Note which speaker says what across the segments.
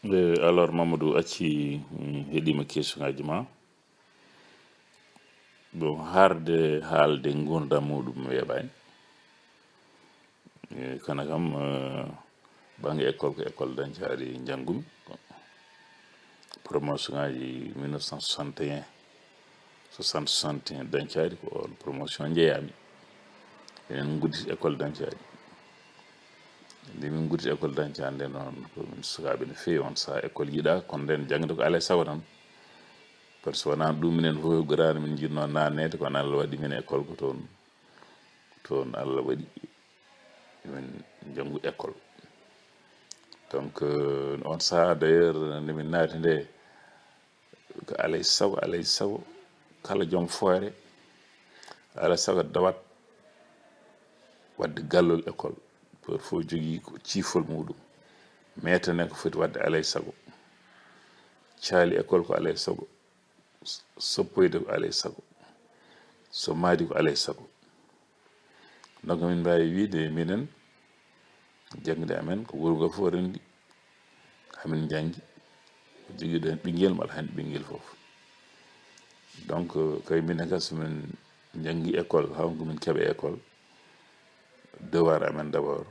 Speaker 1: Alors Mamadou acci heeɗima question ngaji ma bon harde haalde gurdam muɗum weeɓani kono kam banggue école ko école dañcaari janggumi promotion ngaji 1961 60 61 dañcaari ko on promotion jeeyami enen gudditi école dañcaari nde min gudditi école dañcaari nde noon komin sukaɓe no feewi on saaha école yiiɗa kono nden jangde ko alay sago tan par ce que wonano ɗum minen fof gorani min jinno nannede kono Allah waɗi min école ko toon Allah waɗi min janggu école donc on saaha d' ailleurs nde min naati nde ko alay sago kala joom foore alay sago dawat wadde gallol école pour fof jogui ko ciifol muɗum metane ko foti wadde alay sago caali école ko alay sago soppoyde ko alay sago so maadi ko alay sago donc min mbawi wiide minen jangde amen ko wuuro ngo fof rendi hamin jangi joguiɗen ɓinguel mbaɗa hande ɓinguel foof donc kay minen ka somin jangi école hawnko min keeɓa école devoir amen d' abord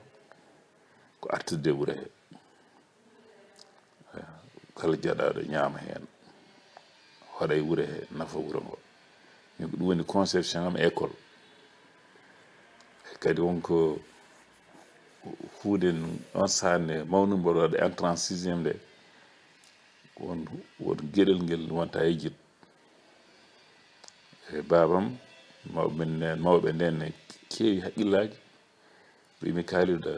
Speaker 1: ko artirde wuuro he kala jaɗaɗo ñaama hen hoɗa e wuuro he nafa wuuro ngo min ko ɗum woni conception am école kadi wonko huude on sahanne mawnu mboɗo waɗa entrant 6e nde won gueɗel ngel wonta e jid e babam mawɓe nden keewi haqqillaji ɓimi kaaliɗo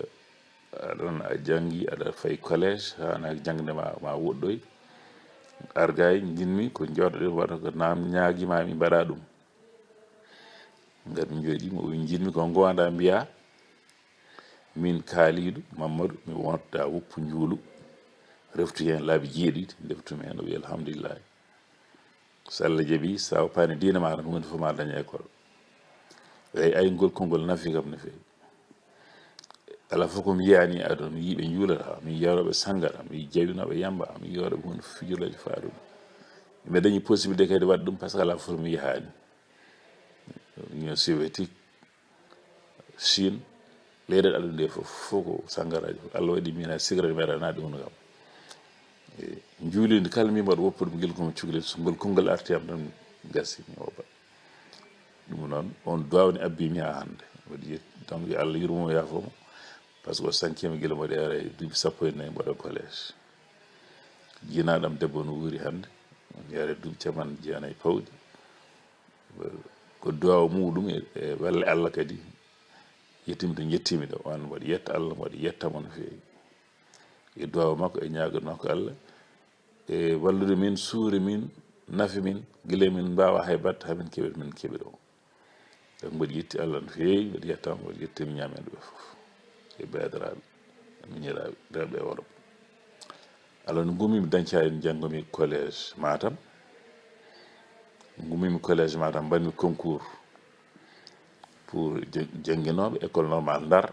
Speaker 1: aɗon a jangi aɗa fayi collége hana jangde ma woɗɗoy argay jinmi ko jooɗoɗen waɗa ko nam ñaaguimami mbaɗa ɗum ngati mi jooɗi mo wi jinmi ko gonda mbiya min kaaliɗo Mamadou mi wonta woppu juulu reftu hen laabi jeeɗiɗi deftumi hen o wi alhamdulillah so Allah jaaɓi sa woppani diina maɗa hunde fof ma daña école eyi ay ngol konngol nafi kam no fewi ala fof komi yiyani aduna mi yiiɓe juulata mi yiyoroɓe sangara mi jawinoɓe yamba mi yiyoroɓe hunde fijirlaji faaɗum mi dañi possibilité kadi wadde ɗum par ce que ala fof mi yihani Union soviétique Chine leyɗeɗe aɗa nde fof ko sangaraji fof Allah waɗi min hay cigarette meeɗa naade hunde kam juulide kala mi mbaɗa woppude ngel komi cukalel so ngol konngol arti am tan gasi mi woɓat ɗum noon on duwawni abbimi ha hande waɗi donc yo Allah yurmomo yafomo par ce que o sankima guila mbaɗi ara e duuɓi 14 mbaɗa collége jinaɗam debbo no wuuri hande on yaare duuɓi capanɗe jeenayyi pawɗi ko duwaw muɗum e walle Allah kadi yettimi to jettimi ɗo on mbaɗa yetta Allah mbaɗa yettamo no fewi e duwaw makko e ñagoto makko Allah e wallude min suure min nafe min guila min mbawa hay batte hamin keeɓe min keeɓi ɗo donc mbaɗa yetti Allah no fewi mbaɗa yettamo mbaɗa yettimi ñamen ɗo foof e beydaraɓe miñiraɓe rewɓe e worɓe alors no gummimi dañcari janggumi collége Matam gummimi collége Matam mbanmi concours pour jangguinoɓe école normale Ndar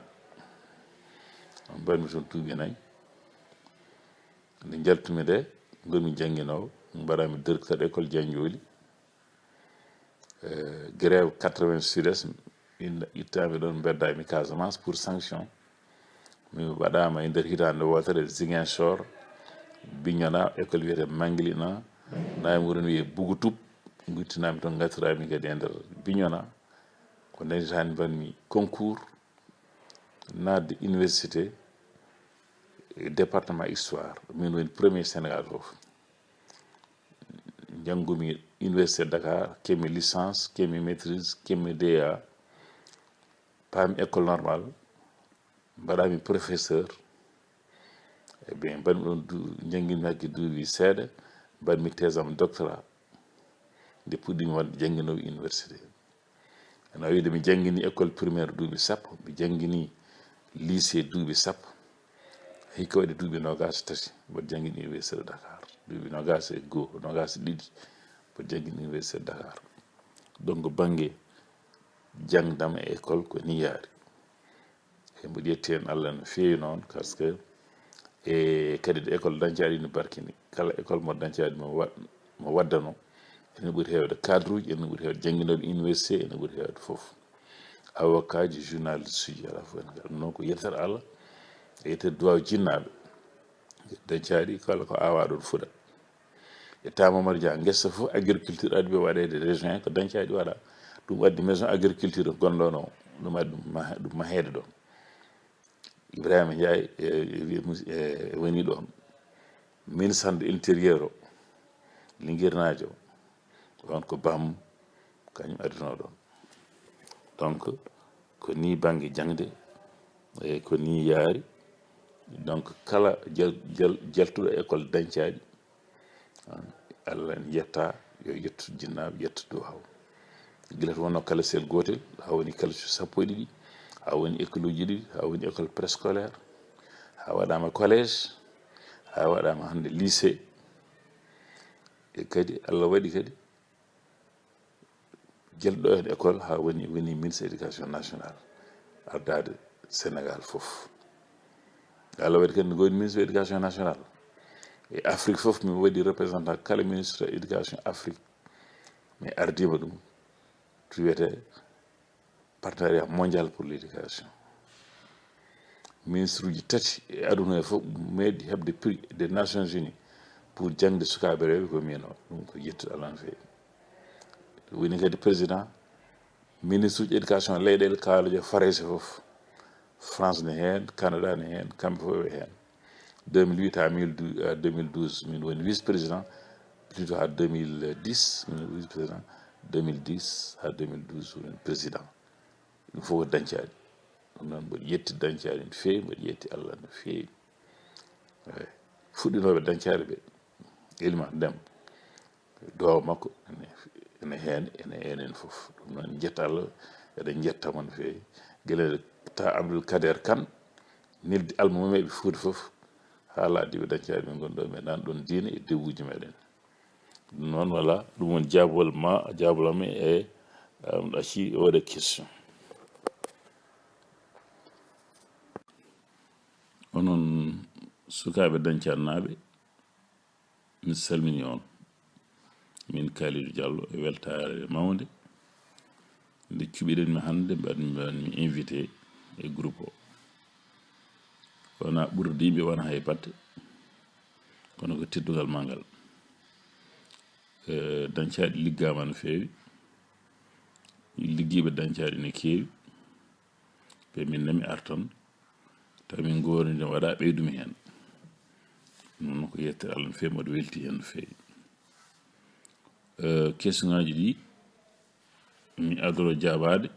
Speaker 1: mbanmi toon duuɓi 4 nde jaltumi nde gonmi jangguinowo mbaɗami directeur école Diandioli grève 80 sud-est ittami ɗon beddami Casamance pour sanction mi waɗama e nder hitande wotere Ziguinchor Bignona école wiyete Manguilina nami wuuro no wiye Bougoutoub guttinami toon gatirami kadi e nder Bignona ko dañitani mbanmi concours nadde université département histoire min woni premier Sénégal foof janggumi université Dakar kemi licence kemi maîtrise kemi DEA paami école normale mbaɗami professeur e bien mbanmi ɗon janggimi hakki duuɓi seeɗa mbanmi thèse am doctorat nde puɗɗimi wadde jangginowo université ana wiide mi janggini école primaire duuɓi sappo mi janggini lycée duuɓi sappo hikka waɗi duuɓi 23 mbaɗa janggini université de Dakar duuɓi 21 22 mbaɗa janggini université de Dakar donc banggue jangdam e école ko ni yaari e mboɗo yetti hen Allah no fewi noon par ce que e kadi ɗo école dañcaɗi no barkini kala école mo dañcaɗi mo waddano ene ɓuuri hewde cadre uji ene ɓuuri hewde jangguinoɓe université ene ɓuuri hewde foof avocat ji journaliste uji ala fof ene ɗum noon ko yettere Allah e yettere duwaw jinnaɓe dañcaɗi kala ko awa ɗon fuɗa e Mamadou Dia guessa fof agriculture addi ɓe waɗede région ko dañcaɗi waɗa ɗum addi maison agriculture gonɗon o ɗum addi ɗum mahede ɗon Ibrahima Ndiaye woni ɗon ministre de l'intérieur o Linguirnajo on ko Bam kañum addino ɗon donc ko ni banggue jangde e ko ni yaari donc kala jaltuɗo école dañcaɗi Allah en yetta yo yettu jinnaɓe yetta dow haw gila to wonno kala sel gotel ha woni kala sappo e ɗiɗi ha woni école uji ɗiɗi ha woni école préscolaire ha waɗama collège ha waɗama hande lycée e kadi Allah waɗi kadi jelɗo hen école ha woni ministre éducation nationale ardade Sénégal foof Allah waɗi kadi no goni ministre éducation nationale e Afrique foof mi waɗi représentant kala ministre éducation Afrique mi ardima ɗum to wiyete partenariat mondial pour l'éducation ministre uji tati e aduna e fof meeɗi heɓde prix des Nations Unies pour jangde sukaɓe rewɓe ko min o ɗum ko yettude Allah no fewi woni kadi président ministre uji éducation leyɗele kalojo Farese foof France ne hen Canada ne hen kamɓe fof ɓe hen 2008 à 2012 min woni vice président plutôt à 2010 min woni vice président 2010 à 2012 woni président ɗum fof ko dañcaɗi ɗum noon mboɗo yetti dañcaɗi no fewi mboɗo yetti Allah no fewi eyi fuɗɗinoɓe dañcaɗe ɓe Elimane Déme duwaw makko ene hen enen foof ɗum noon jetta Allah eɗen jettamo no fewi guila ta Abdoul Kader Kane neldi alma mameɓe Fouta foof ha laddiɓe dañcaɗi ɓe gonɗo meɗan ɗon diina e dewuji meɗen ɗum noon voilà ɗum woni jabolami e ɗum ɗacci oɗo question onon sukaɓe dañcannaɓe mi salmini on min Kalidou Diallo e weltare mawde nde cuɓiɗenmi hande mbaɗmi invité e groupe o wona ɓurde yimɓe wona hay batte kono ko teddugal ma ngal dañcaɗi liggama no fewi ligguiɓe dañcaɗi ne kewi ɓe minne mi artan taw min goni waɗa ɓeydumi hen noon ko yettere Allah no fewi mboɗo welti hen no fewi question ngaji ɗi mi adoro jabade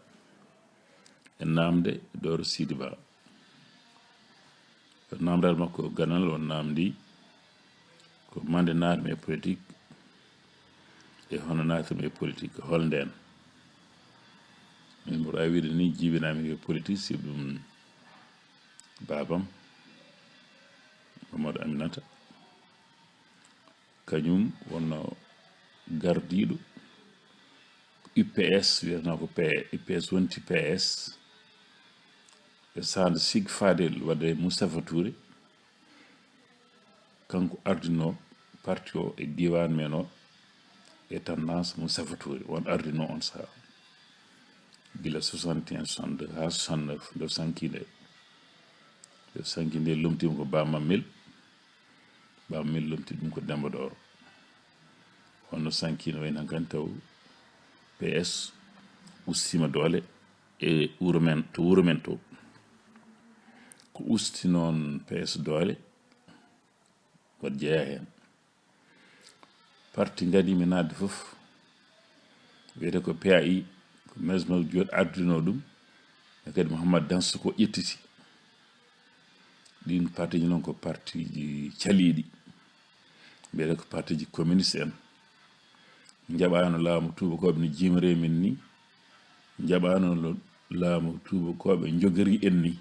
Speaker 1: e namde Doro Sidi Ba namdal makko ganal on namdi ko mande natmi e politique e hono natmi e politique hol nden min mboɗo wiide ni jibinami e politique si ɗum babam Mamadou Aminata kañum wonno gardiɗo UPS wiyatno ko UPS wonti PS e sande Sig Fadel wadde Moustapha Touré kanko ardino parti o e diwan men o e tendance Moustapha Touré won ardino on saha gila 61 62 ha 69 nde sankinde lomtima ko Bamamel lomti ɗum ko Demba Doro wonno sankino wayno kan taw PS ustima doole e wuro men to ko usti noon PS doole waɗ jeeya hen parti gadimi nadde foof wiyete ko PAI ko mesmal joɗi ardino ɗum e kadi Mouhamadou Dansoko ƴettiti ɗin partiji noon ko partiji caliɗi mbiyete ko partiji communiste en jaɓano laamu tubakoɓe no jimre min ni jaɓano laamu tubakoɓe jogori en ni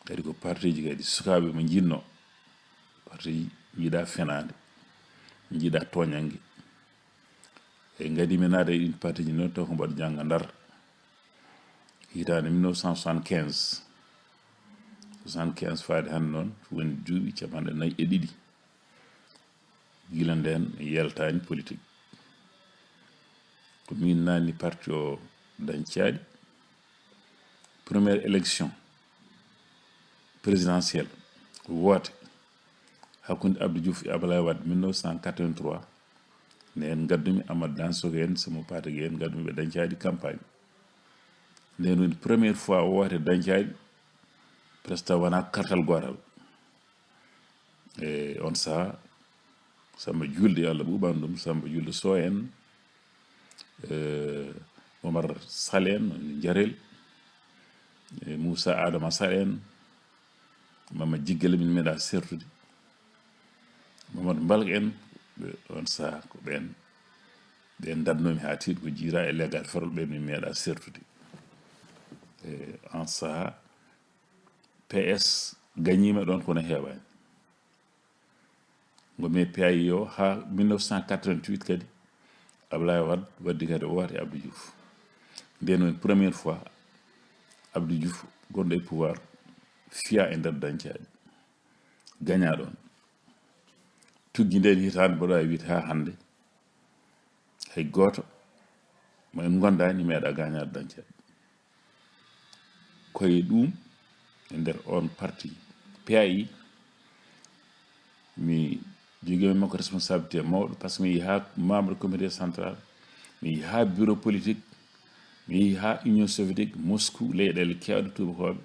Speaker 1: kadi ko partiji kadi sukaɓe mo jinno parti jiiɗa fenade jiiɗa toñangue e gadimi nade e ɗin partiji noon taw ko mbaɗo jangga Ndar hitande 1975 75 faade hannde noon woni duuɓi 42 gila nden yaltani politique ko min nanni parti o dañcaɗi première élection présidentielle woote hakkunde Abdou Diouf e Abdoulaye Wade 1983 nden gaddumi Amadou Dansokho en Sémou Patagui en gaddumi ɓe dañcaɗi campagne nden woni première fois woote dañcaɗi presque wona kartal gotal e on saha Samba Julde Allah ɓuɓan ɗum Samba Julde Sow en Omar Sall en Jarel Moussa Adama Sall en Mama Jiggele min meeɗa sertude Mamadou Mbalg en on saha ko ɓen dadnomi ha tiiɗi ko jira e leggal farol ɓen min meeɗa sertude en saha PS gagnima ɗon kono heewani ngomi PAI o ha 1988 kadi Abdoulaye Wade waddi kadi o woote Abdou Diouf nden woni première fois Abdou Diouf gonɗo e pouvoir fiya e nder dañcaɗi gagna ɗon tuggi nden hitande mboɗo wawi wiide ha hande hay goto mo en gondani meeɗa gagnade dañcaɗi koye ɗum e nder on parti PAI mi jogui makko responsabilité mawɗo par ce que mi yeehi ha membre comité central mi yeehi ha bureau politique mi yeehi ha union soviétique Moscou leyɗele kewɗe tubakoɓe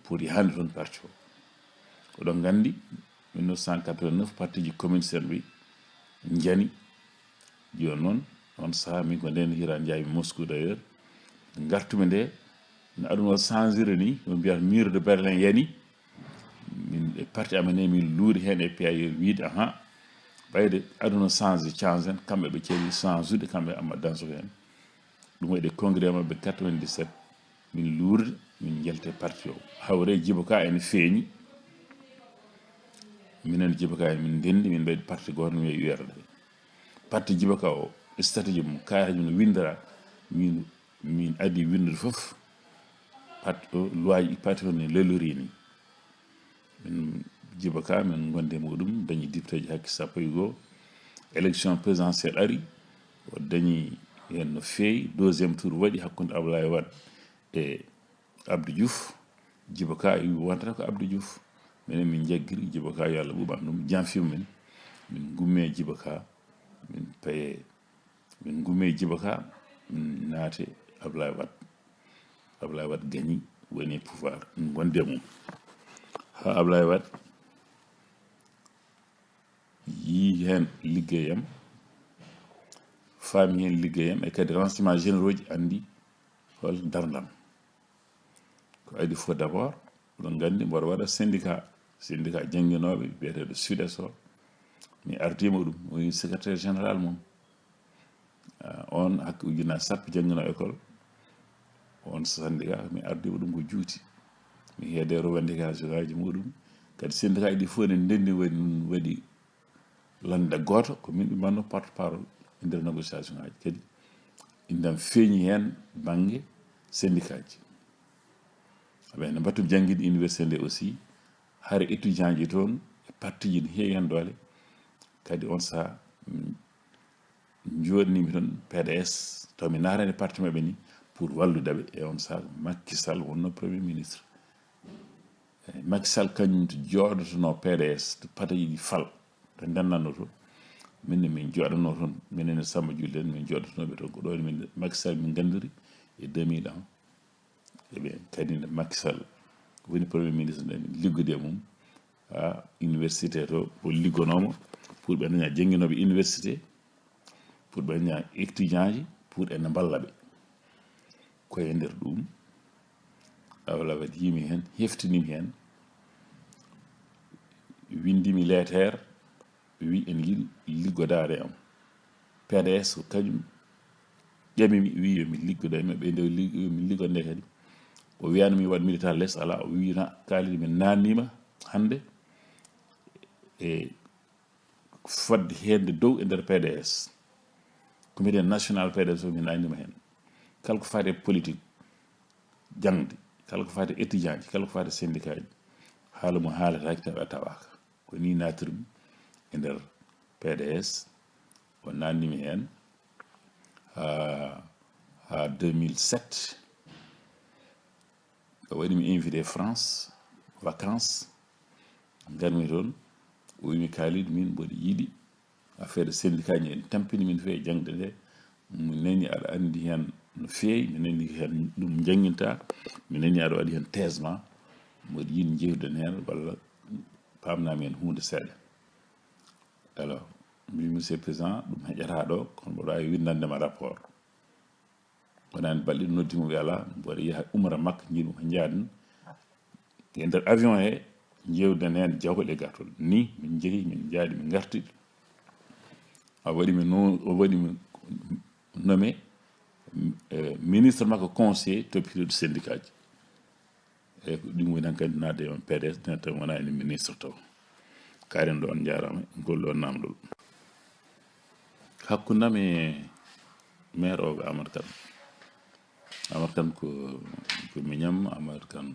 Speaker 1: pour yahande toon parti o oɗon gandi 1989 parti ji communiste en ɓe jani joni noon on saha min ko nden hira jaabi Moscou d' ailleurs gartumi nde no aduna o changire ni no mbiyata mur de Berlin yani min e parti amen ne min luuri hen e PAI wiide ahan ɓayde aduna change en kamɓe ɓe keewi change ude kamɓe Amadou Dansokho en ɗum waɗi congrès mabɓe 97 min luurde min jelte parti o hawre Djibo Ka ene feeñi minen Djibo Ka min ndendi min mbaɗi parti goto no wiye URD parti Djibo Ka o statut mum kaari no windora min adi windude fof parti o loi parti o ne lelori ni min Djibo Ka min gonde muɗum dañi député ji hakki 101 élection présidentielle ari o dañi hen no feewi deuxiéme tour waɗi hakkude Abdoulaye Wade e Abdou Diouf Djibo Ka wi wontata ko Abdou Diouf minen min jagguiri Djibo Ka yo Allah ɓuɓan ɗum janfima min gumme Djibo Ka min paye min gumme Djibo Ka min naate Abdoulaye Wade gagni woni pouvoir min gonde mum ha Abdoulaye Wade yi hen liggeyam faami hen liggeyam e kadi renseignement généraux ji andi hol dardam ko adi fof d' abord oɗon gandi mboɗo waɗa syndicat jangguinoɓe biyeteɗo SUDES o mi ardima ɗum woni secrétaire général mum on hakke ujunnaje sappo jangguino école on syndicat mi ardima ɗum ko juuti mi heede revendication ngaji muɗum kadi syndicat ɗi fof ne ndendi waɗi lande goto ko min ɓe mbanno porte parole e nder négociation ngaji kadi indam feeñi hen banggue syndicat ji aɓe ne mbattu jangguide université nde aussi haare étudiant ji toon e parti ji ne heewi hen doole kadi on saha joɗanimi toon PDS taw mi naatani parti maɓɓe ni pour walludeɓe e on saha Macky Sall wonno premier ministre Macky Sall kañum to jooɗotono PDS to pataji ɗi fal to ndennanno to minne min jooɗanno toon minen Samba Julde en min jooɗotonoɓe toon ko ɗon min Macky Sall min gandiri e 2001 eɓe kadi nde Macky Sall woni premier ministre nde min liggude mum ha université to o liggonomo pour ɓe daña jangguinoɓe université pour ɓe daña étudiant ji pour ene mballa ɓe koye nder ɗum Abdoulaye Wade yimi hen heftinimi hen windimi lettere wi en yiiɗi liggodade am PDS ko kañum ƴamimi wi yomi liggodo e maɓɓe nde yomi liggonde kadi o wiyanmi waɗ militant less ala o wina kalidi min nannima hande e fodde hende dow e nder PDS comité national PDS o min nannima hen kala ko fate politique jangde kala ko fate étudiant ji kala ko fate syndicat ji haala mo haalataki tawa tawaka ko ni natirmi e nder PDS o nannimi hen ha 2007 o waɗimi invité France vacances garmi toon o wimi Kalidou min mboɗo yiɗi affaire syndicat ñi en tampini min feewi jangde nde mi nani aɗa andi hen no feewi mi nani hen ɗum janginta mi nani aɗa waɗi hen thèse ma mboɗo yiɗi jewden hen walla pamnami hen hunde seeɗa alors mi monsieur le président ɗum heƴata ɗo kono mboɗo wawi windandema rapport wonani balɗe noddimo wi ala mboɗo yaha umra makka jiiɗum ko jaaden e nder avion he jewden hen jawle gatol ni min jeehi min jaadi min garti o waɗimi nommé ministre makko conseiller toppitoɗo syndicat ji eyyi ko ɗum woni hankkadi nadde on PDS nden tan wona ene ministre taw karen ɗo on jarama ngol ɗon namdol hakkundam e maire o ko Amadou Kane ko miñam Amadou Kane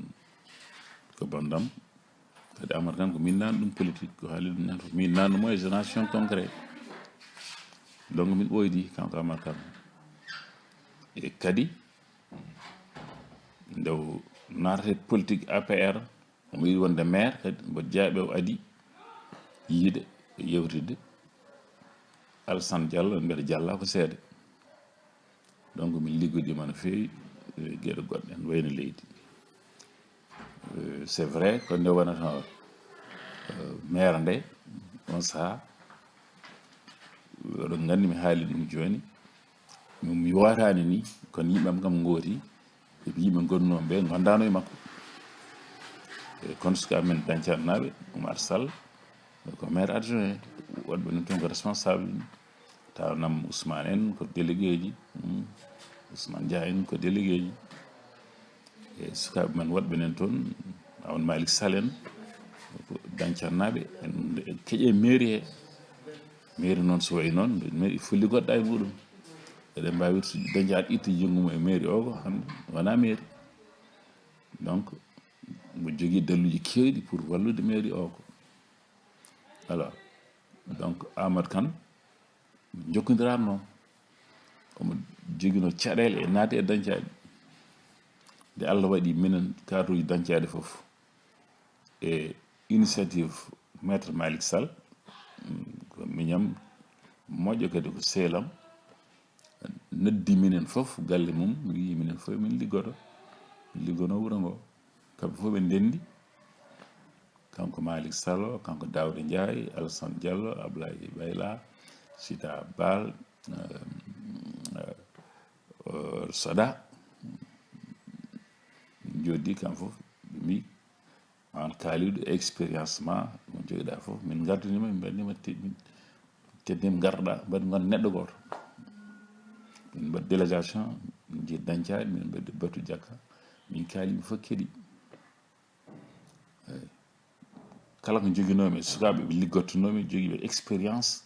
Speaker 1: ko bandam kadi Amadou Kane ko min nan ɗum politique ko haali ɗum nan fof min nannumo e génération concret donc min ɓoydi kanko Amadou Kane e kadi ndew natate politique APR omo yiɗi wonde maire kadi mboɗo jaaɓe o adi yiide yewtidde Alassane Diallo mbiyata Dialla ko seede donc min liggodima no feewi gueɗe goɗɗe en wayno leydi c'est vrai ko nde wonata maire nde on saaha oɗon gandi mi haali ɗum joni mi watani ni kono yimɓam kam gooti eɓe yimɓe gonnoɓe gondano e makko kono suka men dañcannaɓe Oumar Sall ko maire adjoint woɗɓe non toon ko responsable tawnam Ousmane en ko délégué ji Ousmane Dia en ko délégué ji e sukaɓe men woɗɓe nen toon awon Malick Sall en ko dañcannaɓe en keeƴe mairie he mairie noon so wayi noon mairie fulli goɗɗa e muɗum eɗen mbawi so dañƴaɗo itta junggumo e mairie o ko hande wona mairie donc mo jogui dalluji kewɗi pour wallude mairie o ko alors donc Amadou Kane jokkodiranno omo joguino caɗele e naati e dañcaɗe nde Allah waɗi minen katuji dañcaɗe foof e initiative maître Malick Sall ko miñam moƴƴo kadi ko seelam noddi minen foof galle mum wi minen foof min liggono wuuro ngo kamɓe fof ɓe ndendi kanko Malick Sall kanko Daouda Ndiaye Alassane Diallo Ablaye Bayla Sita Bal Soda joddi kam fof ɓe mbi an Kalidou expérience ma mo joguiɗa fof min gardinima min mbannima teddima garɗa mbaɗi gon neɗɗo goto min mbaɗi délégation min jeehi dañcaɗe min mbaɗi Batou Diakka min kaaliɓe fof keeɗi eyyi kala ko joguinomi sukaɓe ɓe liggottonomi joguiɓe expérience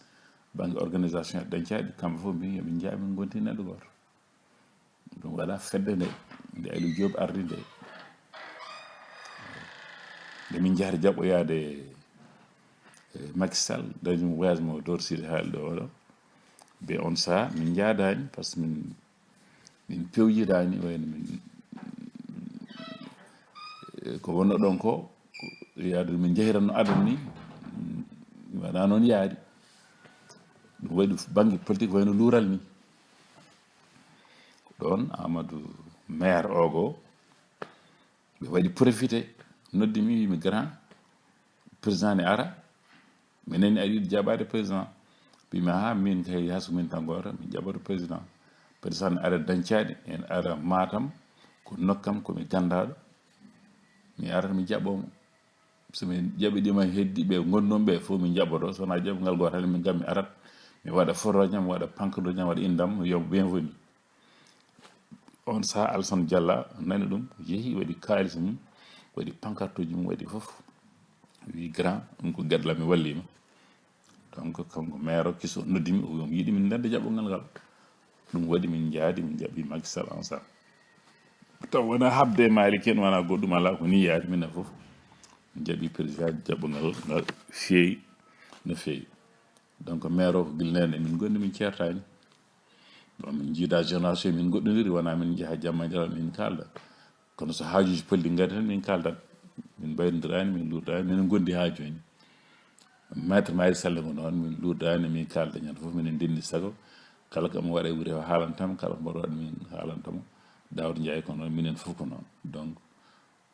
Speaker 1: banggue organisation e dañcaɗe kamɓe fof mbi yomin jaa min gonti neɗɗo goto ɗum waɗa fedde nde Aliou Diop ardi nde min jahata jaɓɓoyade Macky Sall dañum voyage mo Dóor Sidi haali ɗo oɗo be on saaha min jaadani par ce que min pewjidani wayno min ko wonno ɗon ko yaade min jehiranno adana ni waɗa noon yaadi ɗum waɗi banggue politique wayno luural ni ɗon Amadou maire ogo ɓe waɗi profité noddi mi wimi grand président ne ara minen aɗa yiɗi jaɓade président mbimi ha min kay haso min tan goto min jaɓoto président ne ara dañcaɗe en ara Matam ko nokkam komi gandaɗo mi arata mi jaɓomo somin jaɓiɗima heddiɓe gonnoɓe fof min jaɓoto sowona jaɓogal goto tan min gam mi arat mi waɗa photo ñam mi waɗa pancarte ñam waɗa indam yo bienvenue on saaha Alassane Diallo nani ɗum yeehi waɗi kalis mum waɗi pancarte uji mum waɗi foof wi grand ɗum ko gueɗala mi wallima donc kanko maire o kiso noddimi o yiiɗi min ndende jaɓɓogal ngal ɗum waɗi min jaadi min jaɓɓi Macky Sall ensemble taw wona habde Malick en wona goɗɗum ala ko ni yaade minen foof jaɓi président jaɓɓungal ngal feewi no feewi. donc maire o ko gilnede min gondi min ceertani bon min jiida génération min goɗɗodiri wona min jaaha jamma jala min kalda kono so haajuji polli ngari tan min kaldat min bayrodirani min lurdani minen gondi ha joni maître Mari Sall ko noon min lurdani min kalda ñande foof minen denndi sago kala kam waɗa e wuuri o haalantama kala ko mbaɗa waɗa min haalantama Daouda Ndiaye ko noon minen fof ko noon. donc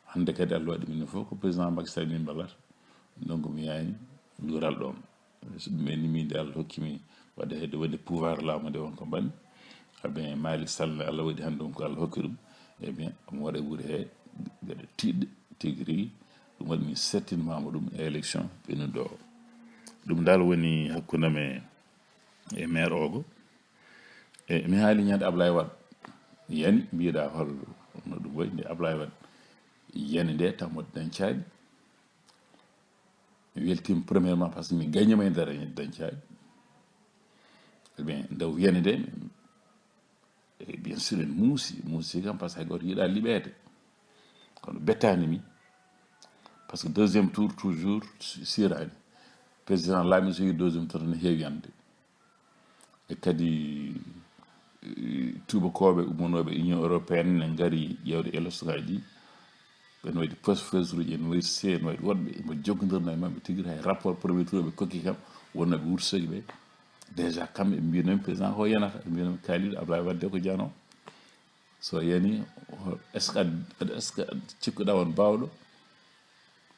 Speaker 1: hande kadi Allah waɗi minen fof ko président Macky Sall min ballata donc mi yani luural ɗon so ɗum en nimide Allah hokkimi wadde hedde wonde pouvoir laamu nde wonko mbanmi bien Malick Sall Allah waɗi hannde ɗum ko Allah hokki ɗum e bien omo waɗa wuuri he geɗe tiɗɗe tigui rigui ɗum waɗi min settinmama ɗum e élection ɓennuɗo o. ɗum dal woni hakkudeme e maire ogo e mi haali ñande Ablaye Wade yani mbiɗa hol no ɗum wayi nde Ablaye Wade yani nde tammo dañcaɗi mi weltima premièrement par ce que mi gagnima e nder dañcaɗi e bien ndew yani nde e bien sûr en muusi kam par ce que hay goto yiiɗa liɓede kono bettani mi par ce que deuxiéme tour toujours sirani président laami so yi deuxiéme tour ne heewi yande e kadi tubakoɓe ummonoɓe union européenne ne gaari ƴewde élection ngaji ɗi ɓen waɗi fesruji en waɗi en waɗi woɗɓe mo joggodirno e mabɓe tigui hay rapport premier tour ɓe kokki kam wonnoɓe Wourossogui ɓe déjà kamɓe ɓe mbinomi président ho yanata ɓe mbinomi Kalidou Ablaye Wade ko jano so yani est ce que cikkuɗa won bawɗo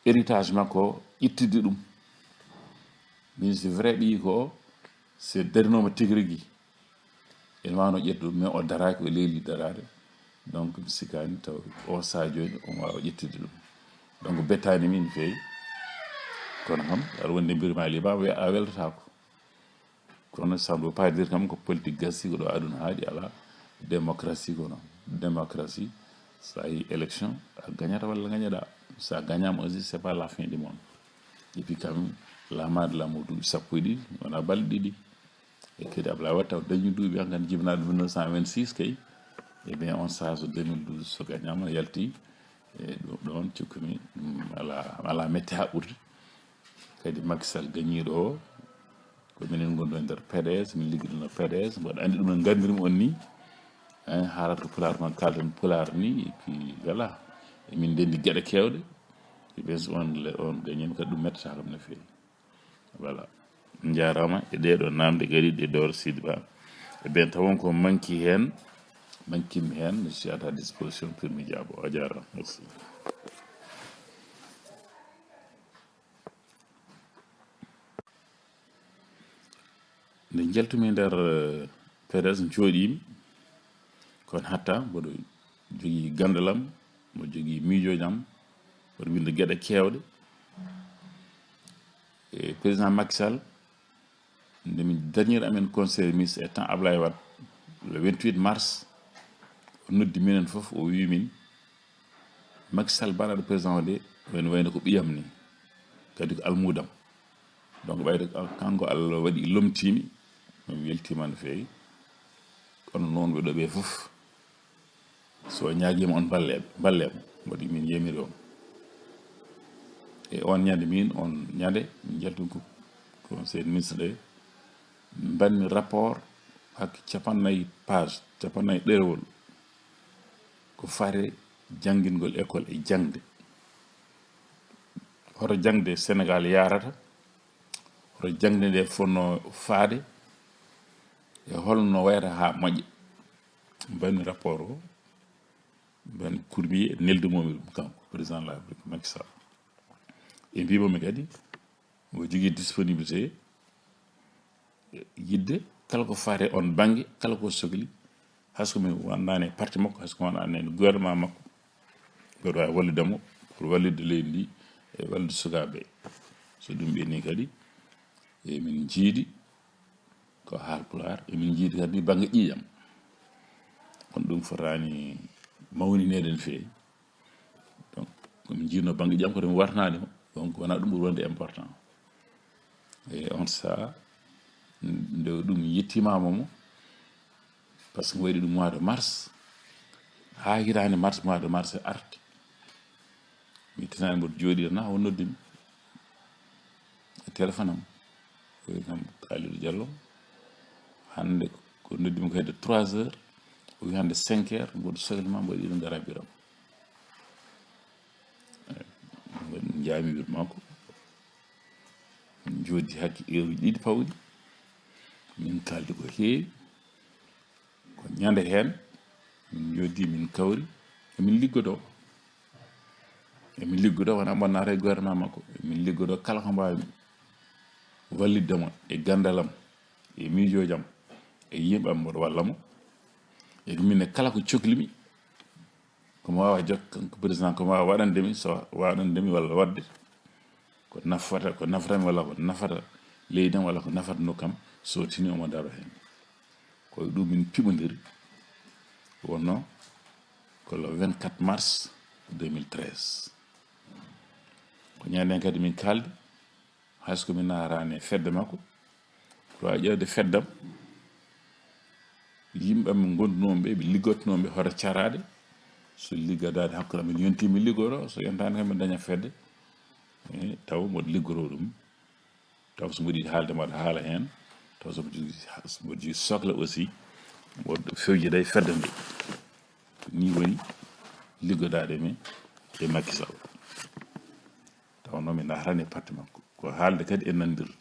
Speaker 1: héritage makko ittide ɗum min c'est vrai ɓii ko c'est darinoma tigui rigui ene wawno ƴettu ɗum mais o daraki o leeli darade donc mi sikani taw o saa joni omo wawa ƴettude ɗum donc bettani min no feewi kono kam aɗa wonde mbirma liba a weltatako kono ça ne veut pas dire kam ko politique gassi ko ɗo aduna haaɗi ala démocratie ko noon démocratie sa yi élection a gagnata walla gagneɗa sa gagnama aussi c'est pas la fin du monde et puis quand même lamade laamu duuɓi sappo e ɗiɗi wona balɗe ɗiɗi e kadi Ablaye Wade taw dañi duuɓi hankkadi jibinaɗo 1926 kay e bien on saaha so 2012 so gagnama yalti e ɗon cikkumi ala metti haɓɓude kadi Macky Sall gañiɗo o ko minen gonɗo e nder PDS min ligguiɗo no PDS mboɗo andi ɗum no gandirmi on ni haalata ko pular man kalden pular ni et puis voilà emin ndendi gueɗe kewɗe e bien so on gañima kadi ɗum mettata kam no feewi voilà jarama e ɗeɗo namde gariɗe dewre Sidy Ba e bien tawon ko manki hen mankimi hen je suis à ta disposition pour mi jaabo o jarama merci. nde jaltumi nder PDS jooɗimi kono hatta mboɗo jogui gandalam mboɗo jogui miijojam mboɗo winda gueɗe kewɗe e président Macky Sall nde min dernier amen conseil ministre e temps Ablaye Wade le 28 mars o noddi minen foof o wi min Macky Sall baɗaɗo président o de wayno wayno ko ɓiyam ni kadi ko almudam donc ɓayde kanko Allah waɗi lomtimi mi weltima no feewi kono noon ɓe ɗo ɓe fof so ñaguima on ballemo mbaɗi min yemiri on e on ñande min on ñande min jaltumi ko conseil ministre ɗe mbanmi rapport hakke capannayyi page capannayyi ɗerewol ko fare jangguingol école e jangde hoto jangde Sénégal yarata hoto jangde nde fonno faade e holno wayata ha moƴƴa mbanmi rapport o mbanmi courrier neldumomi ɗum kanko président de la République Macky Sall e mbimomi kadi mo jogui disponibilité yidde kala ko faate on banggue kala ko sohli hayso mi wonnani parti makko hayso wonnani gouvernement makko mbeɗa wawi walludemo pour wallude leydi ndi e wallude sukaɓe so ɗum ɓenni kadi emin jiidi ko haalpular emin jiidi kadi banggue ƴiƴam kono ɗum fotani mawninede no feewi donc komin jiidno banggue ƴiƴam koto mi wartanimo donc wona ɗum ɓuuri wonde important e on saaha nde ɗum yettimamamo par ce que waɗi ɗum mois de mars ha hitande mars mois de mars arti mi tinani mboɗo jooɗi na o noddimi téléphone am koy kam Kalidou Diallo hande ko noddimi ko hedde 3 heures o wi hande 5 heures mboɗo sohlma mboɗo yiɗi ngara biram mboɗo jaami wir makko min joddi hakke heure ɗiɗi pawɗi min kaldi ko heewi ko ñande hen min joddi min kawri emin liggodo wona bonnata e gouvernement makko emin liggodo kala ko mbawi walliddemo e gandalam e miijojam e yimɓam mboɗo wallamo e minne kala ko cohlimi komo wawa jokka président komo wawa waɗandemi so waɗandemi walla wadde ko nafatami walla ko nafata leydam walla ko nafata nokkam so tini omo daro hen koye ɗum min piɓodiri wonno ko le 24 mars 2013 ko ñanden kadi min kaldi hayso min narani fedde makko ko wawi ƴewde feddam yimɓe mi gondunoɓe ɓe liggotonoɓe hoto carade so liggadade hakkude amin yonti mi liggoro so yontani kam mi daña fedde taw mboɗo liggoro ɗum taw so mboɗi haalde mbaɗa haala hen taw somo jogui sohla aussi mboɗo fewjida e fedde nde ni woni liggodade min e Macky Sall tawno mi naatani e parti makko ko haalde kadi e nandirde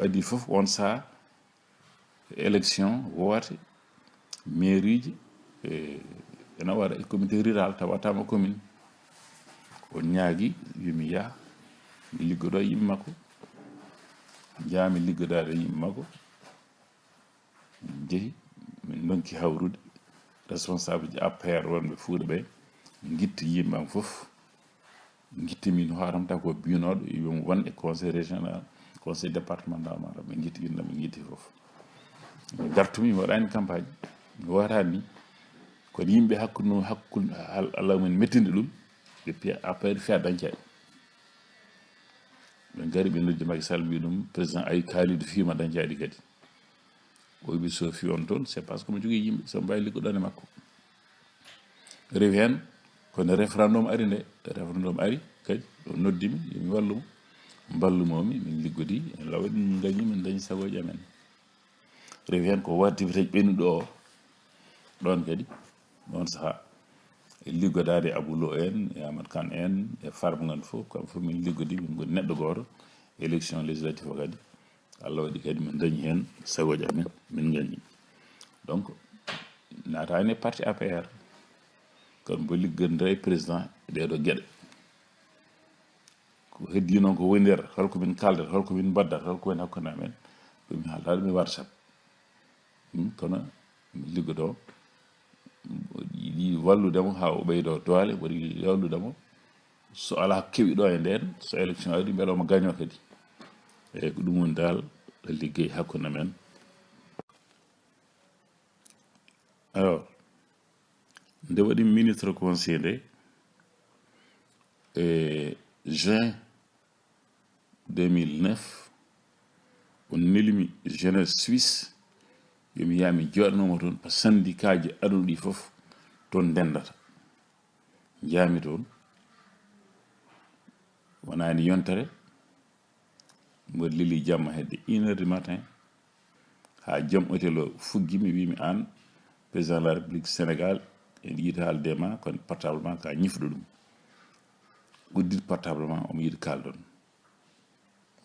Speaker 1: adi fof on saha élection woote mairie ji ena waɗa e comité rural tawatama commune o ñaagui wimi yaa mi liggodo e yimɓe makko jaami liggodade e yimɓe makko min jeehi min donki hawrude responsable ji APR wonɓe Fuuta ɓe guitti yimɓe am fof guittimi no haaram taw ko binoɗo yomi won e conseil régional conseil départemental maɗa ɓe guitti yimɓe mi guitti fof mi dartumi mi waɗani campagne mi watani ni kono yimɓe hakkude Allah mumen mettinde ɗum ɓe piya APR fiya dañcaɗi ɓe gari ɓe noddi Macky Sall mbi ɗum président ay Kalidou fima dañcaɗi kadi o wi so fi on toon c'est parce que mo jogui yimɓe so mbawi liggoɗon e makko rewi hen kono référendum ari nde référendum ari kadi o noddimi yomi wallumo ballumomi min liggodi en lawa ɗum dañi min dañi sagoji amen rewi hen ko wartiɓe ɓennuɗo o ɗon kadi ɗon saaha e liggodade e Aboulo en e Amadou Kane en e Farba Ngane fof kamɓe fof min liggodi min goni neɗɗo goto élection législative o kadi Allah waɗi kadi min dañi hen sagoji amen min gañi donc natani e parti APR kono mbo liggodira e président ɗeɗo gueɗe ko heddi noon ko woni nder holko min kaldata holko min baddata holko woni hakkude amen ɗum mi haalade mi WhatsApp kono mi liggodo yiɗi walludemo ha o ɓeydo doole mboɗo yiɗi walludemo so ala kewi ɗo e nden so élection ari beele omo gaño kadi eyyi ko ɗum woni dal liggey hakkude men alors nde waɗi ministre conseil nde e juin 2009 on nelimi jeunesse suisse yomi yami joɗanomo toon par syndicat ji aduna ɗi fof toon ndendata jaami toon wonani yontere mboɗo leli jamma hedde 1 heure du matin ha joom hôtel o fuggimi wimi an président de la république Sénégal en yiiɗi haalde ma kono portable ma ka ñifɗo ɗum guddit portable ma omo yiɗi kaldon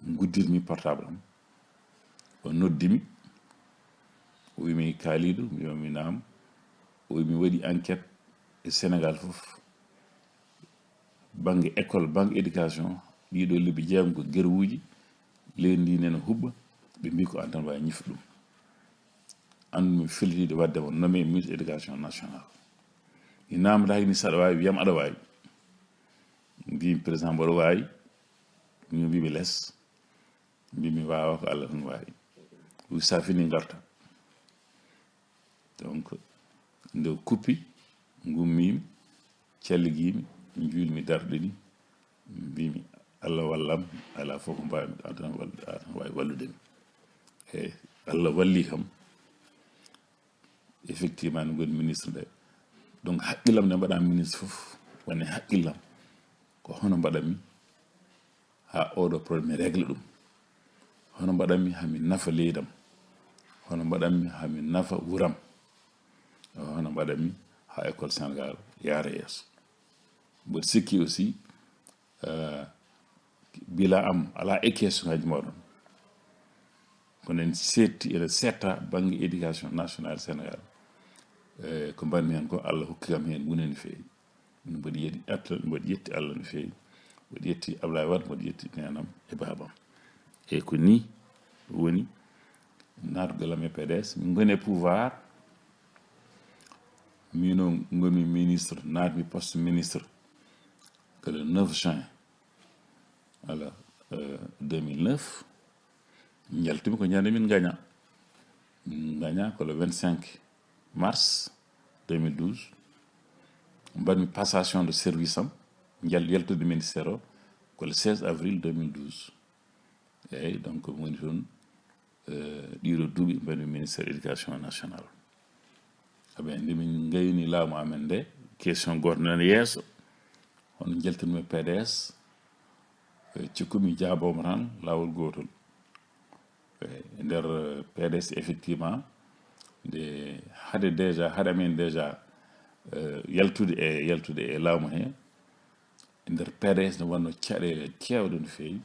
Speaker 1: guddirmi portable am o noddimi o wimi Kalidou mi wimi naam o wimi waɗi enquête e Sénégal fof banggue école banggue éducation ɗiɗo lebbi jeegom ko guerwuji leydi ndi nene hubba ɓe mbi ko an tan wawi ñifde ɗum andumi fellitide wadde mo nommé ministre éducation nationale mi namdaki ni saɗa wawi wiyam aɗa wawi mbimi président mboɗo wawi min mbimi less mbimi wawa ko Allah tan wawi wi sa fini garta donc nde kuppi gummimi calliguimi julmi darɗe ni mbimi Allah wallam ala fof ko mbawmi an tan wawi walludemi eyyi Allah walli kam effectivement mi goni ministre nde donc haqqillam nde mbaɗa ministre fof woni haqqillam ko hono mbaɗanmi ha oɗo probléme régle ɗum, hono mbaɗanmi hami nafa leydam, hono mbaɗanmi hami nafa wuram, hono mbaɗanmi ha école Sénégal yaara yeeso. mboɗo sikki aussi bila am ala question ngaji mawɗon kono en setti ene setta banggue éducation nationale Sénégal ko mbanmi hen ko Allah hokki kam hen wune no fewi. mboɗo yeɗi attal mboɗo yetti Allah no fewi, mboɗo yetti Ablaye Wade, mboɗo yetti nenam e babam. E ko ni woni natgalam e PDS min goni e pouvoir, mino gomi ministre natmi poste ministre que le 9 juin voilà 2009 jaltumi ko ñande min gagna ko le 25 mars 2012 mbaɗmi passation de service am yaltude ministère o ko le 16 avril 2012 eyyi donc woni toon ɗiɗo duuɓi mbaɗmi ministére éducation nationale. aɓe nde min gayni laamu amen nde question goto nane yeeso hono jaltinmi PDS cikkumi jaabomo tan lawol gotol e nder PDS effectivement nde haade amen déjà yaltude e laamu he e nder PDS ne wanno caɗele kewɗe no fewi.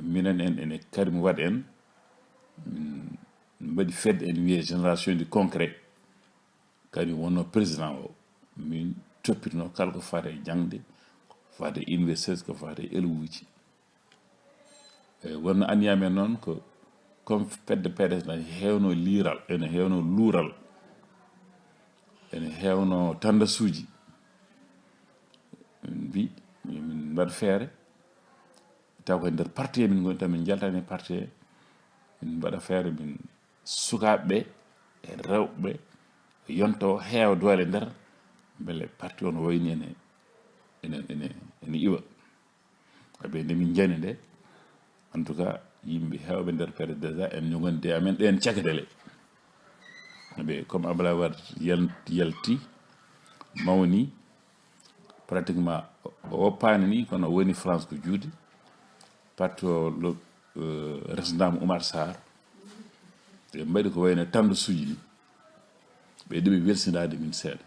Speaker 1: minen en ene Karim Wade en min mbaɗi fedde en wiye génération du concret, kañum wonno président o, min toppitino kala ko fate e jangde, ko fate e université, ko fate e éluji. wonno anniyamen noon ko comme fedde PDS ne hewno liiral, ene hewno luural, ene hewno tandasuji, min mbi min mbaɗa feere taw ko nder parti e min goni tan min jaltani parti e min mbaɗa feere min sukaɓeɓe e rewɓe yonto heewa doole nder beele parti o no wayni ene iwa. aɓe nde min jani nde en tout cas yimɓe hewɓe nder PDS déjà en ñogoni de amen ɗen cakadele. aɓe comme Abdoulaye Wade yalti mawni pratiquement o woppani ni kono woni France ko juuti parti o resdama Oumar Sarr ɓe mbaɗi ko wayno tamde suji ni ɓe ɗiɓe welsinade min seeɗa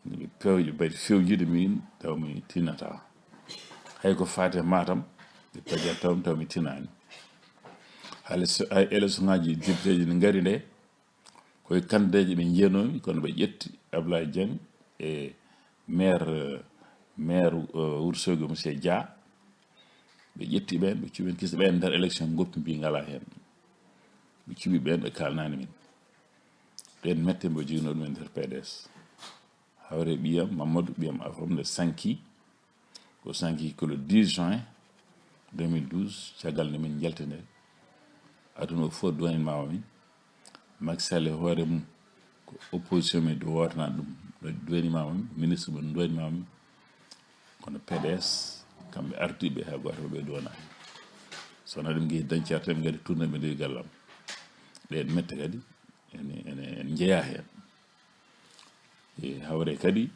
Speaker 1: ɓe pewje mbaɗi fewjide min taw mi tinnata hay ko fate Matam ɓe pejat taw mi tinani hay élection ngaji député ji ne ngari nde koye candidat ji ɓe jeenomi kono ɓe ƴetti Ablaye Dieng e maire Wourossogui monsieur Dia ɓe ƴetti ɓen ɓe cuɓen kisa ɓen nder élection goppi mbi ngala hen, ɓe cuɓi ɓen ɓe kalnani min ɓen mette mbo jignoɗo men nder PDS hawre ɓiyam Mamadou ɓiyam Afam nde sanki ko sanki ko le 10 juin 2012 caggal nde min jaltinde aduna o fof duwanimama min Macky Sall e hoore mum ko opposition min do wotana ɗum ɗo duwanimama min ministre mo duwanimama min kono PDS kamɓe ardiɓe ha goto ɓe duwanani sono ɗum guehi dañcare tan gadi tournaɓe ndewi gallam ɗen mette kadi en jeeya hen e hawre kadi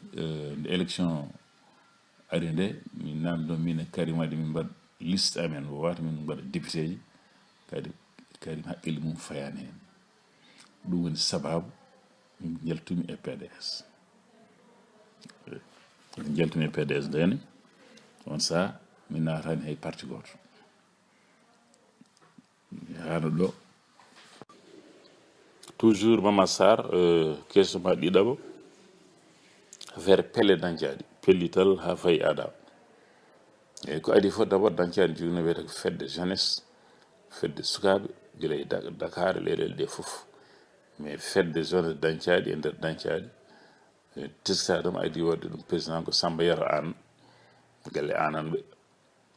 Speaker 1: nde élection ari nde min namdo min e Karim Wade min mbaɗa liste amen o wata min mbaɗa député ji kadi Karim haqqille mum fayani hen ɗum woni sababu min jaltumi e PDS min jaltumi e PDS ndene on saaha min natani hay parti goto hano ɗo toujours Mama Sarr question ma ɗiɗaɓo affaire pelle dañcaɗi pellital ha fayi aada eyyi ko adi fof d' abord dañcaɗi jogino wiyete ko fedde jeunesse fedde sukaɓe guila e Dakar leyɗele ɗe foof mais fedde jeunesse dañcaɗi e nder dañcaɗi teskata ɗum adi wadde ɗum président ko Samba Yero Anne galle ananɓe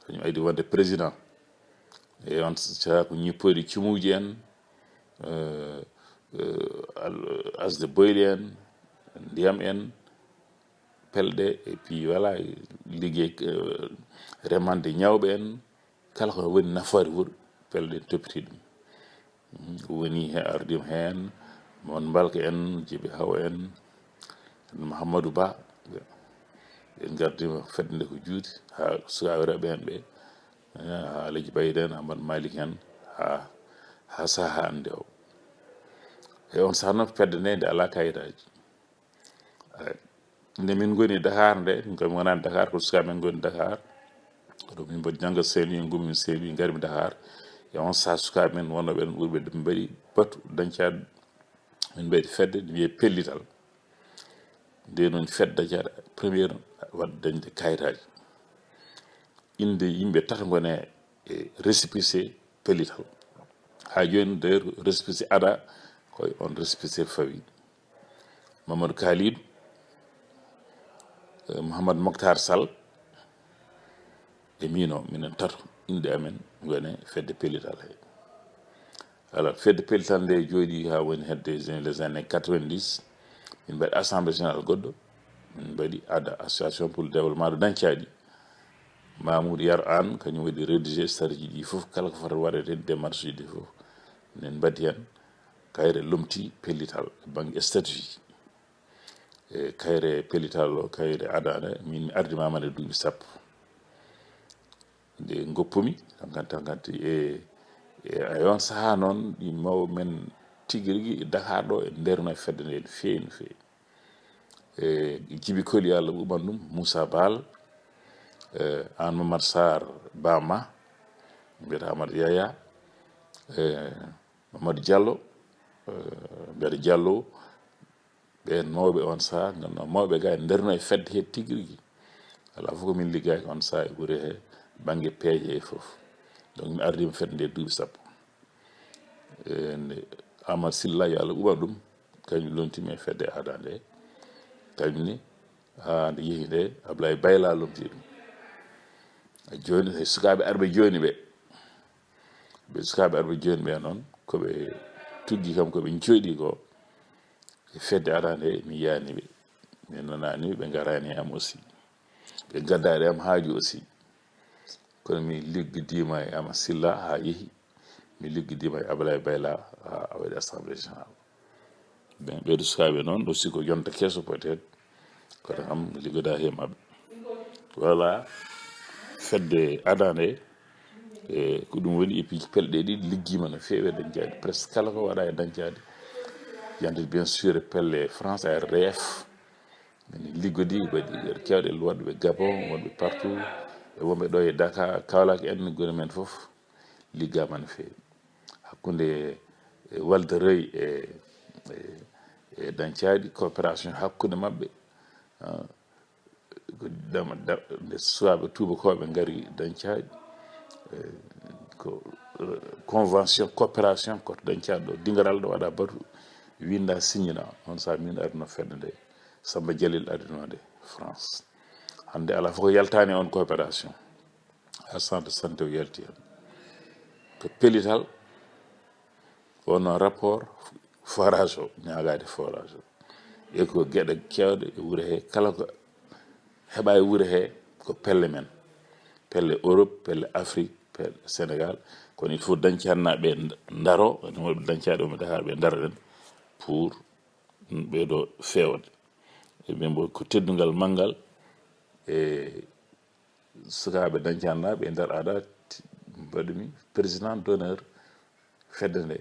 Speaker 1: kañum adi wadde président e on saaha ko ñippoyde cumuji en asde boyli en ndiyam en pelɗe et puis voilà liggey remande ñawɓe en kala ko woni nafoore wuuro pelɗe toppiti ɗum woni he ardima hen mon mbalka en Djiby Haw en Mouhamadou Ba en gardima fedde nde ko juuti ha sukaɓe reɓe hen ɓe alaji bayden Amadou Malik hen ha saha hande o e on saha noon fedde nde nde ala kayitaji nde min goni Dakar nde min komi wonani Dakar ko sukaɓe men goni Dakar ɗo min mbaɗi jangga Saint-Louis gummi Saint-Louis garmi Dakar e on saha sukaɓe men wonnoɓe ɗon ɓurɓe min mbaɗi batu dañcade min mbaɗi fedde ne wiye pellital nde noon fedde dañcade premiére wadde dañde kayitaji inde yimɓe tata gone e récépissé pellital ha joni d'ailleurs récépissé ada koye on récépissé fawi Mamadou Kalidou Mouhamadou Mokhtar Sall e mino minen tato inde amen gone fedde pellital he alors fedde pellital nde jooɗi ha woni hedde les années 90 min mbaɗi assemblée générale goɗɗo min mbaɗi ada association pour le développement de dañcaɗi Mamoudou Yar An kañum waɗi rédigé stratégie ɗi fof kala ko fota waɗede démarche ji ɗi fof minen mbaɗi hen kayre lomti pellital banggue stratégie e kayre pellital o kayre adane min mi ardi mamane duuɓi sappo nde goppumi hankkadi e on saaha noon ɗi mawɓe men tigui rigui Dakar ɗo e nderno e fedde nde no fewi no fewi e Djiby Koli Allah ɓuɓan ɗum Moussa Bal an Mamadou Sarr Bama mbiyata Amadou Yaya Mamadou Diallo mbiyata Diallo ɓen mawɓe on saaha ganduɗa mawɓe ga e nderno e fedde he tigui rigui ala fof komin liggaki on saaha e ɓuure he banggue peeje e foof donc mi ardima fedde nde duuɓi sappo nde Amadou Sylla yo Allah ɓuɓan ɗum kañum lontimi e fedde aada nde kañumni ha nde yeehi nde Ablaye Bayla lomti ɗum joni e sukaɓe arɓe joni ɓe sukaɓe arɓe joni ɓe noon koɓe tuggi kam koɓe jooɗi ko e fedde aada nde mi yiyaniɓe mi nananiɓe ɓe garani am aussi ɓe gaddani am haaju aussi kono mi liggodima e Amadou Sylla ha yeehi mi liggodima e Ablaye Bayla ha waɗi assemblée générale ben ɓeɗo sukaɓe noon aussi ko yonta kesso peut être kono kam mi liggoda he mabɓe voilà fedde aada nde e ko ɗum woni et puis pelɗe ɗiɗi liggima no fewi e dañcade presque kala ko waɗa e dañcade yande bien sûr e pelle France ARDF min liggodi waɗi kewɗe waɗɓe Gabon wonɓe partout e wonɓe ɗo e Dakar Kaolack en goni men foof liggama no fewi hakkude Walde Reuy e dañcadi coopération hakkude mabɓe nde suwaɓe tubakoɓe gaari dañcadi ko convention coopération koto dañcade ɗo dingaral ɗo waɗa batu winda signina on saaha min arino fedde nde Samba Dialil ardinode France hande ala fof ko yaltani on coopération ha centre de santé o yalti hen ko pellital wonno rapport forage o ñagade forage o e ko gueɗe kewɗe e wuuro he kala ko heeɓa e wuuro he ko pelle men pelle Europe pelle Afrique pelle Sénégal kono il faut dañcannaɓe daro ene wonɓe dañcaɗe omo Dakar ɓe daroɗen pour ɓeɗo fewde eɓe mbo ko teddugal manggal e sukaɓe dañcannaɓe e nder aada mbaɗumi président d'honneur fedde nde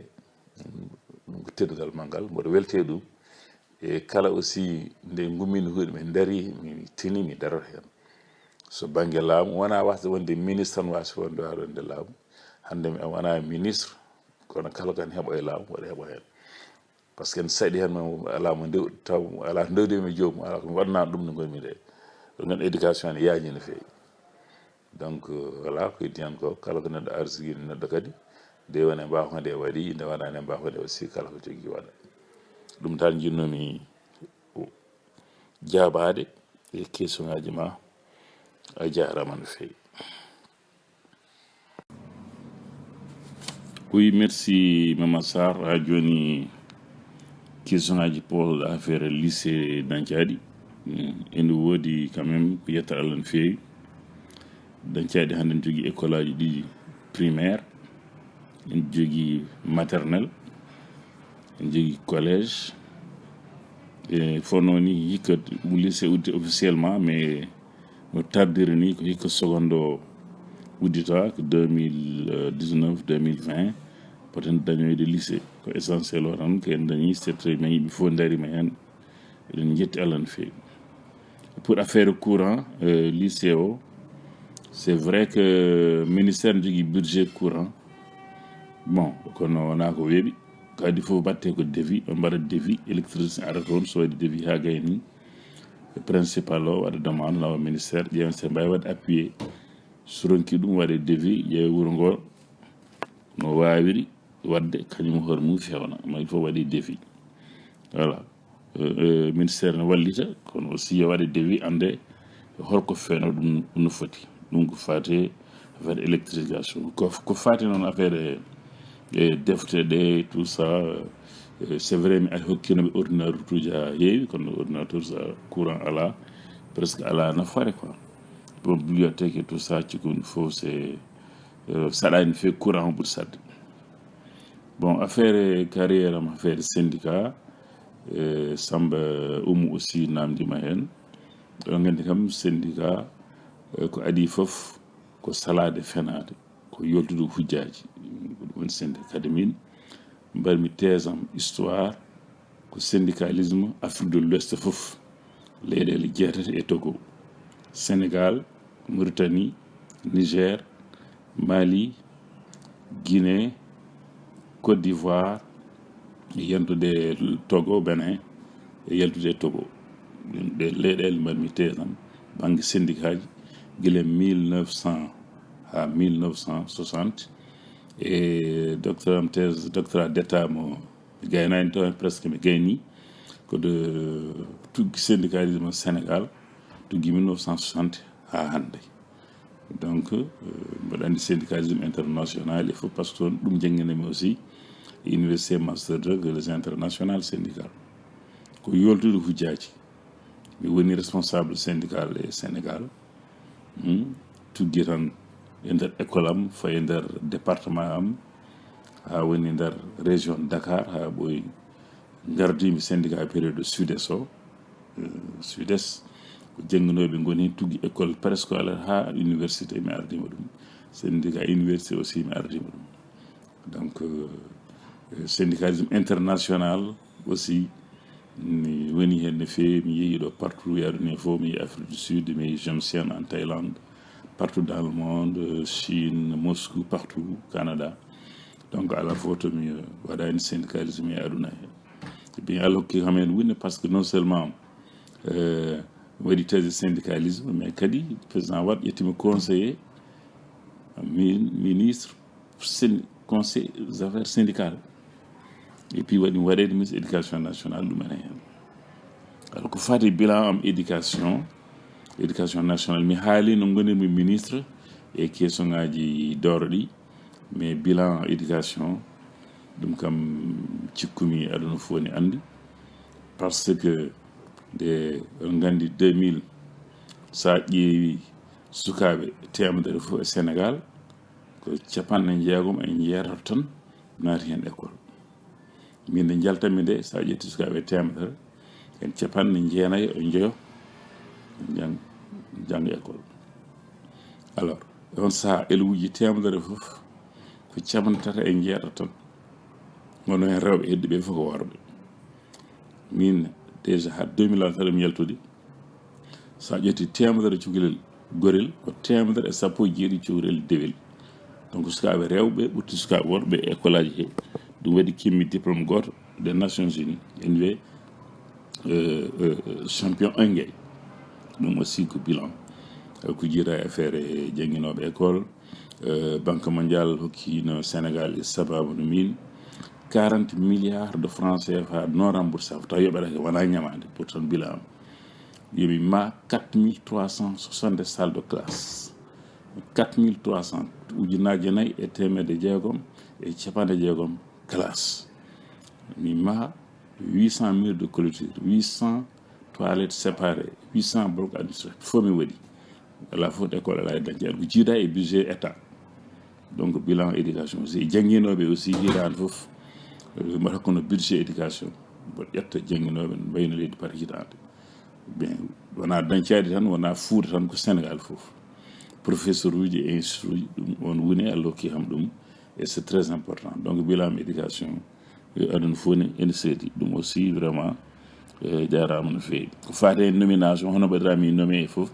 Speaker 1: ɗum ko teddugal manggal mboɗo welte ɗum e kala aussi nde gummino huuɗe mi daari mi tini mi darata hen so banggue laamu wona wasde wonde ministre tan wasi wonde waɗonde laamu hande mi wona ministre kono kala kan heeɓo e laamu waɗa heeɓo hen par ce que en saɗi hen ala mo ndew taw ala ndewdemi e joomum ala komi waɗanano ɗum no gonmi nde ɗum noon éducation ne yaañi no fewi donc voilà ko heddi hen ko kala ko neɗɗo arsiguini neɗɗo kadi nde wone mbafode e waɗi nde waɗani e mbafode aussi kala ko jogui waɗa ɗum tan jinnomi jabade e question ngaji ma a jarama no fewi. Oui, merci Mamadou Sarr ha joni question ngaji posɗo affaire lycée dañcadi ene woodi quand même ko yetta Allah no fewi dañcadi hande ne jogui école aji ɗi primaire en jogui maternelle en jogui collège e fonno ni hikka lycée uddi officiellement mais no tardiri ni ko hikka secondo uddita ko 2019 2020 poten dañoyde lycée ko essentiel o tan ko en dañi c'est très bien yimɓe fof darima hen eɗen jetti Allah no fewi pour affaire courant lycée o c'est vrai que ministère jogui budget courant bon kono wona ko weeɓi kadi fof batte ko devis on mbaɗa devis électricité ara toon so waɗi devis ha gayni principal o waɗa demande lawa ministère ƴeewen se mbawi wadde appuyé soronki ɗum waɗe devis ƴeewe wuuro ngo no wawiri wadde kañum hoore mum fewna ma il faut waɗi devis voilà ministère ne wallita kono aussi yo waɗe devis ande holko fewno ɗum no foti ɗum ko fate affaire électrification ko fate noon affaire defte ɗe tout ça c'est vrai mi hokkinoɓe ordinateur tuji ha heewi kono ordinateur sa courant ala presque ala nafoore quoi pour bibliothèque et tout ça cikkumi fof c'est saɗani fe courant o ɓuuri sadde bon affaire carrière am affaire syndicat Samba Oumou aussi namdima hen ɗo gandi kam syndicat ko adi fof ko salade fenade ko yoltude hujjaji ɗum woni syndicat de min mbarmi thèse am histoire ko syndicalisme Afrique de l'Ouest fof leyɗele jeetati e Togo Sénégal Mauritanie Niger Mali Guinée Côte d'Ivoire e yentude Togo Benin e yaltude Togo ɗe leyɗele mbarmi thèse am banggue syndicat ji guila 1900 ha 1960 et docteur am thèse doctorat d'état mo gaynani to presque mi gayni ko de tuggi syndicalisme Sénégal tuggi 1960 ha hande donc mbaɗa andi syndicalisme international il faut par ce que toon ɗum jangguinami aussi université master 2 les international syndical ko yoltude hujjaji mi woni responsable syndical e Sénégal tuggi tan e nder école am faye nder département am ha woni nder région Dakar ha ɓoyi gardimi syndicat période sud-est o sud-est ko jangguinoɓe goni tuggi école préscolaire ha université mi ardima ɗum syndicat université aussi mi ardima ɗum donc syndicalisme international aussi mi woni hen no fewi mi yeehi ɗo partout yaaduni fof mi yeehi Afrique du Sud mi yeehi Jomtien en Thaïlande partout dans le monde Chine Moscou partout Canada donc ala fof to mi waɗani syndicalisme e aduna he bien Allah hokki kam hen winne par ce que non seulement waɗi thèse syndicalisme mais kadi président Wade ƴettimi conseiller ministre conseil des affaires syndicales et puis waɗi waɗede ministre éducation nationale ɗumen hen alors ko fati bilan am éducation nationale mi haali no gonirmi ministre e question ngaji dooro ɗi mais bilan éducation ɗum kam cikkumi aduna fof ni andi par ce que nde on gandi 2000 sa ƴeewi sukaɓe temedere fof e Sénégal ko capanɗe jeegom e jeetato tan naati hen école min nde jaltanmi nde sa ƴetti sukaɓe temedere en capanɗe jeenayyo e jeeyo jangga école alors on saaha élève temedere fof ko capan tata e jeetato tan gono hen rewɓe heddiɓe fof ko worɓe min déjà ha 2000 an taɗa mi yaltude sa ƴetti temedere cukalel gorel ko temedere e sappo e jeeɗiɗi cukalel dewel donc sukaɓe rewɓe ɓurti sukaɓe worɓe e école aji he ɗum waɗi kimmi diplôme goto des Nations Unies en wiye champion Ngueye ɗum aussi ko bilan ko jiira e affaire e jangguinoɓe école banque mondiale hokkino Sénégal e sababu no min 40 milliards de francs CFA non remboursable taw yoɓetake wona ñamade pourtant bilan am yomi ma 4360 salles de classe 4300 ujunnaje nayyi e temedde jeegom e capanɗe jeegom classe mi ma 800 murs de clôture 800 toilettes séparées 800 blocs administratifs fof mi waɗi ala fof école ala e dañde ko jiida e budget état donc bilan éducation aussi jangguinoɓe aussi hiirani fof mbaɗa kono budget éducation mboɗo ƴetta jangguinoɓe mbayno leydi par hitande bien wona dañcade tan wona fuuda tan ko Sénégal fof professeur uji et institut uji ɗum on woni Allah hokki kam ɗum et c'est très important donc bilam éducation aduna fof ene seedi ɗum aussi vraiment jarama no feewi ko fate nomination hono mbaɗirami nommé e fof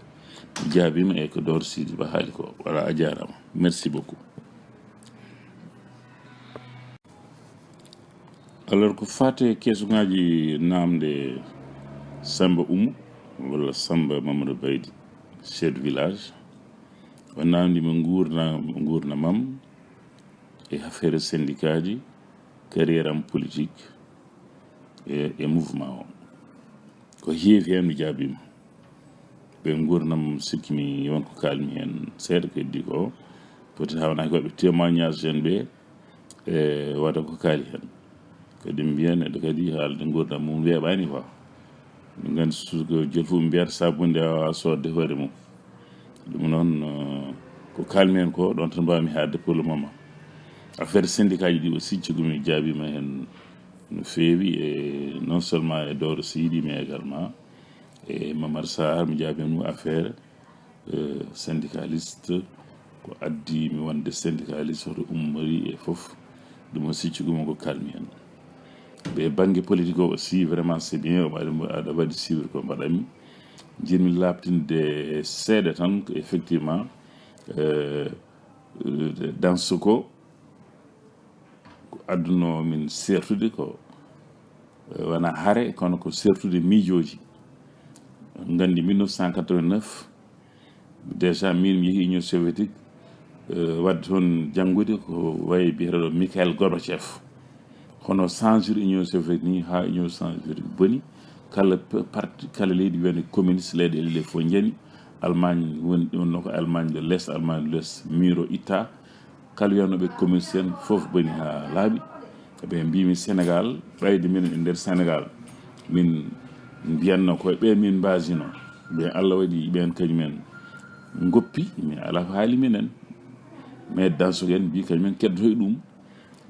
Speaker 1: jaabima e ko Doro Sidi Ba haali ko voilà a jarama merci beaucoup. alors ko fate keesuŋaji namde Samba Oumou walla Samba Mamadou Baydi chef de village o namdima gurnamam e affaire syndicat ji carrière am politique e mouvement o ko heewi hen mi jaabima ɓe gurnam sikkimi wonko kalmi hen seeɗa ko heddi ko peut être hawnaki waɗɓe témoignage hen ɓe e waɗa ko kaali hen kadi mbiya neɗɗo kadi haalde gurdam mum weeɓani quoi min gandi suko joni fof mbiyata sabunde a sodde hoore mum ɗum noon ko kalmi hen ko ɗon tan mbawmi haadde pour le moment affaire syndicat ji ɗi aussi cogumi jaabima hen no feewi e non seulement e Doro Sidi mais également e Mamar Sarr mi jaabima ɗum affaire syndicaliste ko addi mi wonde syndicaliste hoto ummori e fof ɗum aussi cogumi ko kalmi hen ɓe banggue politique o aussi vraiment c'est bien aɗa waɗi suivre ko mbaɗami jinmi labtinde seeɗa tan ko effectivement dans ce ko adduno min sertude ko wona haare kono ko sertude miijoji gandi 1989 déjà min mi yeehi Union soviétique wadde toon janngude ko wayi biyeteɗo Mikhail Gorbachev hono changeur Union soviétique ni ha Union soviétique boni kala parti kala leydi wiyande communiste leyɗele ɗe fof jani Allemagne woni wonno ko Allemagne de l'Est Allemagne de l'Ouest miro itta kala wiyanoɓe communiste en fof boni ha laaɓi ɓe mbimi Sénégal ɓayde min e nder Sénégal min mbiyanno koye ɓe min mbasino ɓe Allah waɗi ɓen kañumen goppi mi ala ko haali minen mais danso en mbi kañumen keddoto e ɗum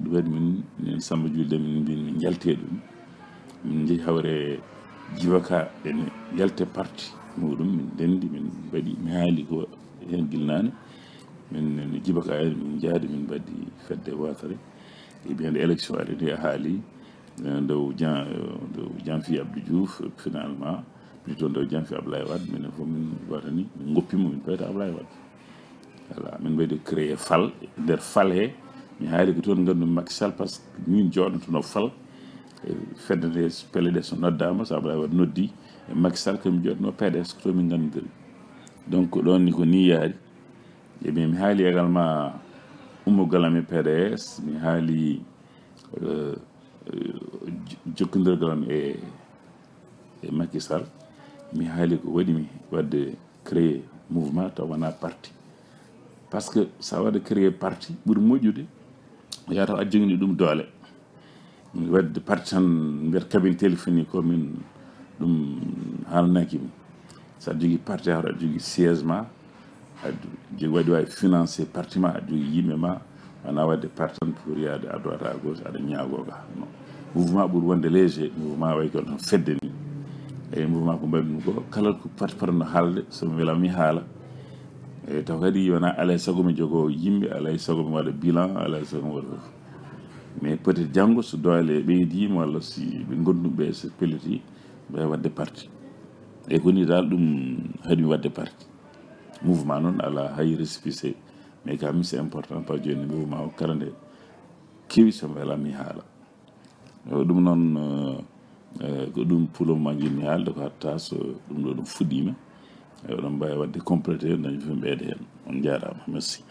Speaker 1: ɗum waɗi min Samba Julde min mbi min jalte ɗum min jeehi hawre Djibaka ene yalte parti muɗum min dendi min mbaɗi mi haali ko hen guilnane min Djibaka en min jaadi min mbaɗi fedde watere e bien élection ari ndi a haali dow Janvier Abdou Diouf finalement plutôt dow Janvier Abdoulaye Wade minen fof min watani min goppimo min peyta Abdoulaye Wade voilà min mbaɗi créé fal nder fal he mi haali ko toon gandu Macky Sall par ce que min joɗotono fal fedde nde pelle ɗe so noddama so Abdoulaye Wade noddi e Macky Sall komi joɗono PDS ko to min gandodiri donc ɗon ni ko ni yaari e bien mi haali également ummugol am e PDS mi haali jokkodirgol am e Macky Sall mi haali ko waɗimi wadde créé mouvement taw wona parti par ce que sa waɗa créé parti ɓuuri moƴƴude yataw a jogini ɗum doole wadde parti tan mbiyata kabine téléphonique ko min ɗum haalnakimi sa jogui parti haɗa aɗa jogui siège ma aɗa waɗi wawi financé parti ma aɗa jogui yimɓe ma wona wadde parti tan pour yaade à droite à gauche aɗa ñaagoga non mouvement ɓuuri wonde léger mouvement way ko tan fedde ni eyi mouvement ko mbaɗi ɗum ko kala ko parti parno haalde somi welama mi haala e taw kadi wona alay saago mi jogo yimɓe alay saago mi waɗa bilan alay saago mi waɗa fof mais peut être janggo so doole ɓeydima walla si ɓe gonduɓe so pelliti ɓe wadde parti e koni dal ɗum haɗumi wadde parti mouvement noon ala hay récépissé mais quand même c'est important par joni mouvement o kala nde kewi somi welama mi haala ɗum noon ko ɗum pour le moment jinmi haalde ko hatta so ɗum ɗo ɗum fuɗɗima oɗon mbawi wadde complété dañi fof ɓeyde hen on jarama merci